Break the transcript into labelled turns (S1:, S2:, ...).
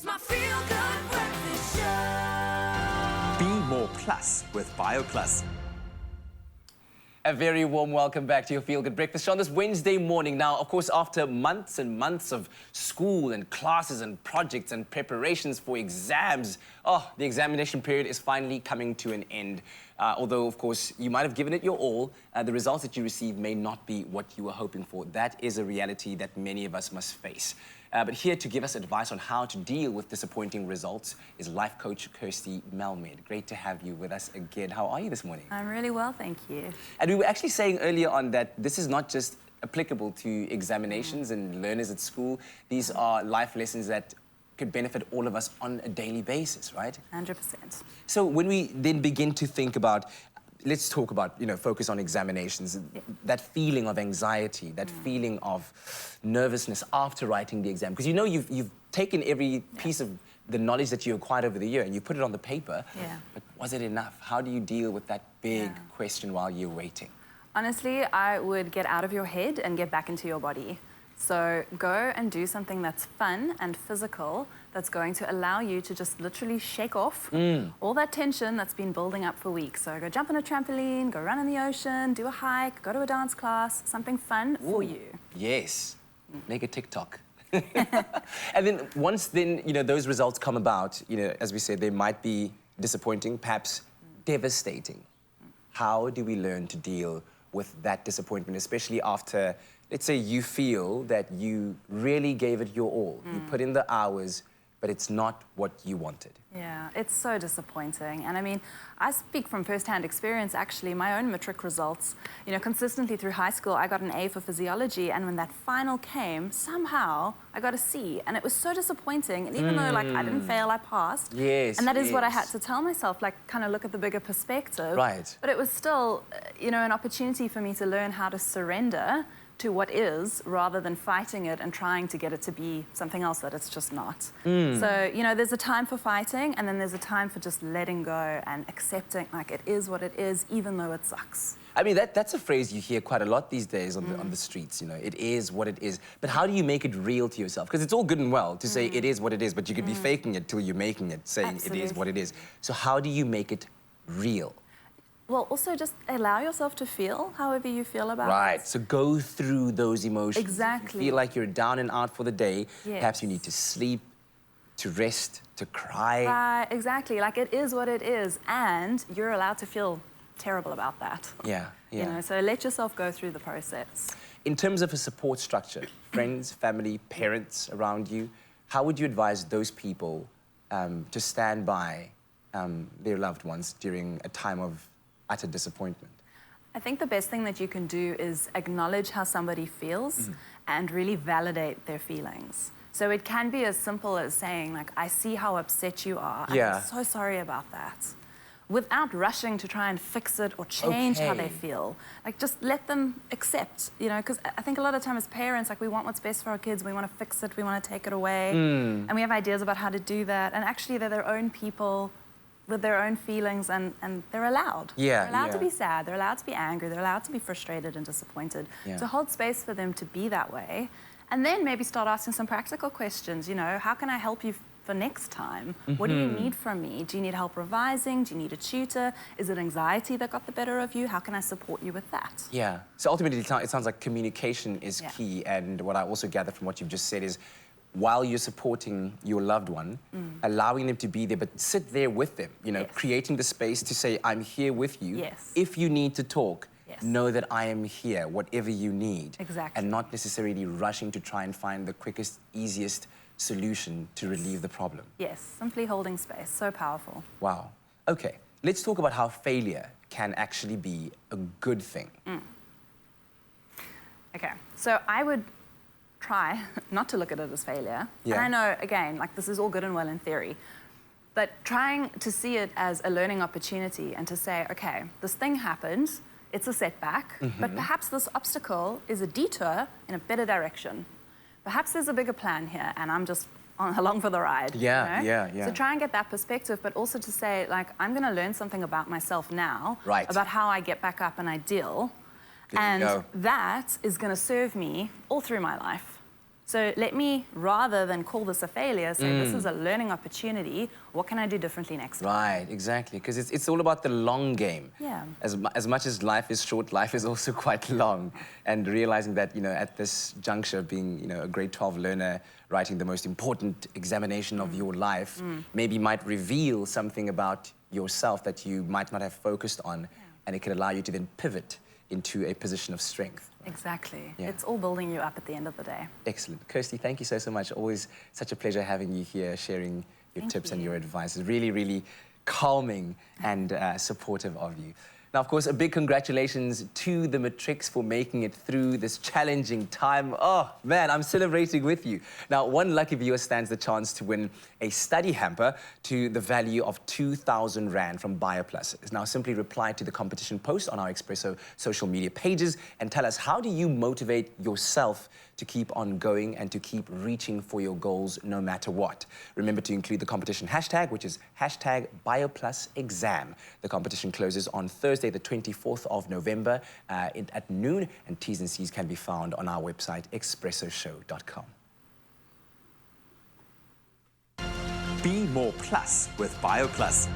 S1: It's my feel-good breakfast show.
S2: Be more plus with BIOPLUS.
S3: A very warm welcome back to your Feel Good Breakfast show on this Wednesday morning. Now, of course, after months and months of school and classes and projects and preparations for exams, the examination period is finally coming to an end. Although, of course, you might have given it your all, the results that you receive may not be what you were hoping for. That is a reality that many of us must face. But here to give us advice on how to deal with disappointing results is life coach Kirsty Melmed. Great to have you with us again. How are you this morning?
S4: I'm really well, thank you.
S3: And we were actually saying earlier on that this is not just applicable to examinations and learners at school. These are life lessons that could benefit all of us on a daily basis, right?
S4: 100%.
S3: So when we then begin to think about, let's talk about, focus on examinations, that feeling of anxiety, that feeling of nervousness after writing the exam. Because you've taken every piece of the knowledge that you acquired over the year and you put it on the paper, but was it enough? How do you deal with that big question while you're waiting?
S4: Honestly, I would get out of your head and get back into your body. So go and do something that's fun and physical that's going to allow you to just literally shake off all that tension that's been building up for weeks. So go jump on a trampoline, go run in the ocean, do a hike, go to a dance class, something fun for you.
S3: Yes, make a TikTok. And then once those results come about, as we said, they might be disappointing, perhaps devastating. How do we learn to deal with that disappointment, especially after, let's say you feel that you really gave it your all. You put in the hours, but it's not what you wanted.
S4: Yeah, it's so disappointing. And I mean, I speak from first-hand experience, actually. My own matric results, consistently through high school, I got an A for physiology, and when that final came, somehow I got a C. And it was so disappointing. And even though, I didn't fail, I passed.
S3: Yes,
S4: and that is what I had to tell myself, kind of look at the bigger perspective.
S3: Right.
S4: But it was still, an opportunity for me to learn how to surrender to what is, rather than fighting it and trying to get it to be something else that it's just not. So, there's a time for fighting, and then there's a time for just letting go and accepting, it is what it is, even though it sucks.
S3: I mean, that's a phrase you hear quite a lot these days on the streets, it is what it is. But how do you make it real to yourself? Because it's all good and well to say it is what it is, but you could be faking it till you're making it, saying it is what it is. So how do you make it real?
S4: Well, also just allow yourself to feel however you feel about it.
S3: Right, so go through those emotions.
S4: Exactly.
S3: If you feel like you're down and out for the day,
S4: Yes.
S3: perhaps you need to sleep, to rest, to cry.
S4: Right, exactly. It is what it is, and you're allowed to feel terrible about that.
S3: Yeah.
S4: So let yourself go through the process.
S3: In terms of a support structure, friends, family, parents around you, how would you advise those people to stand by their loved ones during a time of utter disappointment?
S4: I think the best thing that you can do is acknowledge how somebody feels and really validate their feelings. So it can be as simple as saying, I see how upset you are.
S3: Yeah.
S4: I'm so sorry about that. Without rushing to try and fix it or change how they feel. Just let them accept, because I think a lot of time as parents, we want what's best for our kids, we want to fix it, we want to take it away. And we have ideas about how to do that. And actually, they're their own people with their own feelings, and they're allowed. They're allowed to be sad, they're allowed to be angry, they're allowed to be frustrated and disappointed. So hold space for them to be that way. And then maybe start asking some practical questions, how can I help you for next time? What do you need from me? Do you need help revising? Do you need a tutor? Is it anxiety that got the better of you? How can I support you with that?
S3: Yeah. So ultimately, it sounds like communication is key. And what I also gather from what you've just said is, while you're supporting your loved one, allowing them to be there, but sit there with them, creating the space to say, I'm here with you.
S4: Yes.
S3: If you need to talk, know that I am here, whatever you need.
S4: Exactly.
S3: And not necessarily rushing to try and find the quickest, easiest solution to relieve the problem.
S4: Yes, simply holding space, so powerful.
S3: Wow. Okay, let's talk about how failure can actually be a good thing.
S4: Okay, so I would try not to look at it as failure.
S3: Yeah.
S4: And I know, again, this is all good and well in theory, but trying to see it as a learning opportunity and to say, okay, this thing happened, it's a setback, but perhaps this obstacle is a detour in a better direction. Perhaps there's a bigger plan here, and I'm just along for the ride.
S3: Yeah.
S4: So try and get that perspective, but also to say, I'm going to learn something about myself now,
S3: Right.
S4: about how I get back up and I deal.
S3: There you
S4: And
S3: go.
S4: that is going to serve me all through my life. So let me, rather than call this a failure, say this is a learning opportunity. What can I do differently next time?
S3: Right, exactly, because it's all about the long game.
S4: Yeah.
S3: As much as life is short, life is also quite long. And realizing that, at this juncture, being, a grade 12 learner, writing the most important examination of your life, maybe might reveal something about yourself that you might not have focused on, and it could allow you to then pivot into a position of strength.
S4: Exactly.
S3: Yeah.
S4: It's all building you up at the end of the day.
S3: Excellent. Kirsty, thank you so much. Always such a pleasure having you here, sharing your
S4: Thank
S3: tips and
S4: you.
S3: your advice. It's really, really calming and supportive of you. Now, of course, a big congratulations to the Matrix for making it through this challenging time. Oh, man, I'm celebrating with you. Now, one lucky viewer stands the chance to win a study hamper to the value of 2,000 Rand from BIOPLUS. Now, simply reply to the competition post on our Expresso social media pages and tell us, how do you motivate yourself to keep on going and to keep reaching for your goals no matter what? Remember to include the competition hashtag, which is hashtag BIOPLUSExam. The competition closes on Thursday, the 24th of November at noon, and T's and C's can be found on our website, expressoshow.com.
S2: Be more plus with BioPlus.